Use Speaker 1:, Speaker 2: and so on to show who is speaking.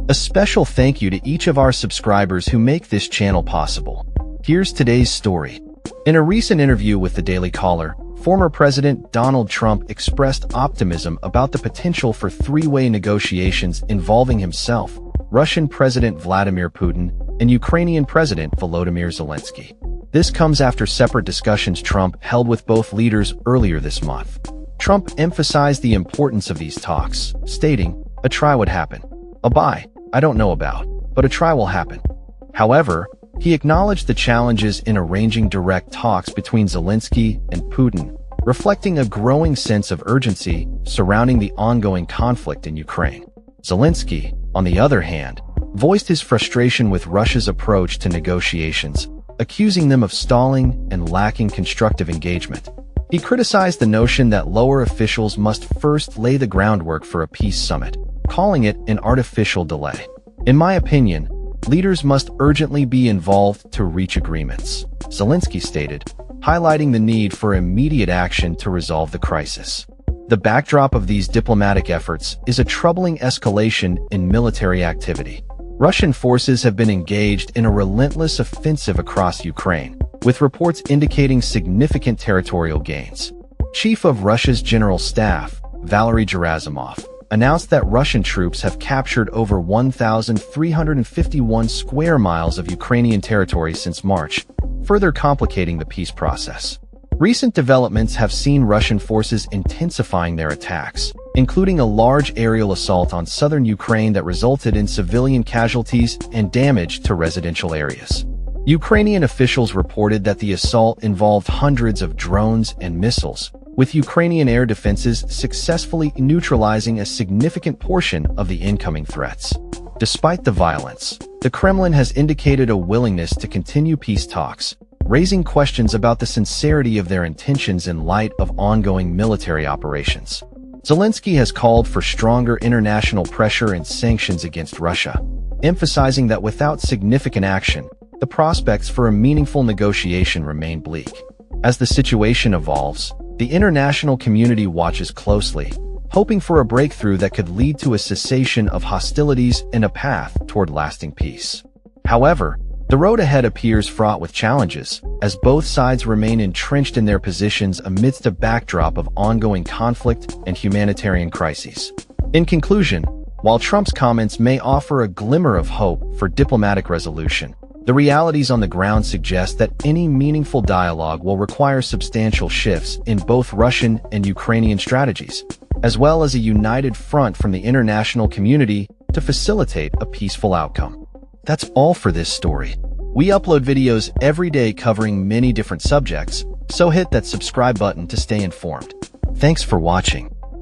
Speaker 1: A special thank you to each of our subscribers who make this channel possible. Here's today's story. In a recent interview with the Daily Caller, former President Donald Trump expressed optimism about the potential for three-way negotiations involving himself, Russian President Vladimir Putin, and Ukrainian President Volodymyr Zelenskyy. This comes after separate discussions Trump held with both leaders earlier this month. Trump emphasized the importance of these talks, stating, "A try would happen. A buy, I don't know about, but a try will happen." However, he acknowledged the challenges in arranging direct talks between Zelenskyy and Putin, reflecting a growing sense of urgency surrounding the ongoing conflict in Ukraine. Zelenskyy, on the other hand, voiced his frustration with Russia's approach to negotiations, accusing them of stalling and lacking constructive engagement. He criticized the notion that lower officials must first lay the groundwork for a peace summit, calling it an artificial delay. "In my opinion, leaders must urgently be involved to reach agreements," Zelenskyy stated, highlighting the need for immediate action to resolve the crisis. The backdrop of these diplomatic efforts is a troubling escalation in military activity. Russian forces have been engaged in a relentless offensive across Ukraine, with reports indicating significant territorial gains. Chief of Russia's General Staff, Valery Gerasimov, announced that Russian troops have captured over 1,351 square miles of Ukrainian territory since March, further complicating the peace process. Recent developments have seen Russian forces intensifying their attacks, including a large aerial assault on southern Ukraine that resulted in civilian casualties and damage to residential areas. Ukrainian officials reported that the assault involved hundreds of drones and missiles, with Ukrainian air defenses successfully neutralizing a significant portion of the incoming threats. Despite the violence, the Kremlin has indicated a willingness to continue peace talks, raising questions about the sincerity of their intentions in light of ongoing military operations. Zelenskyy has called for stronger international pressure and sanctions against Russia, emphasizing that without significant action, the prospects for a meaningful negotiation remain bleak. As the situation evolves, the international community watches closely, hoping for a breakthrough that could lead to a cessation of hostilities and a path toward lasting peace. However, the road ahead appears fraught with challenges, as both sides remain entrenched in their positions amidst a backdrop of ongoing conflict and humanitarian crises. In conclusion, while Trump's comments may offer a glimmer of hope for diplomatic resolution, the realities on the ground suggest that any meaningful dialogue will require substantial shifts in both Russian and Ukrainian strategies, as well as a united front from the international community to facilitate a peaceful outcome. That's all for this story. We upload videos every day covering many different subjects, so hit that subscribe button to stay informed. Thanks for watching.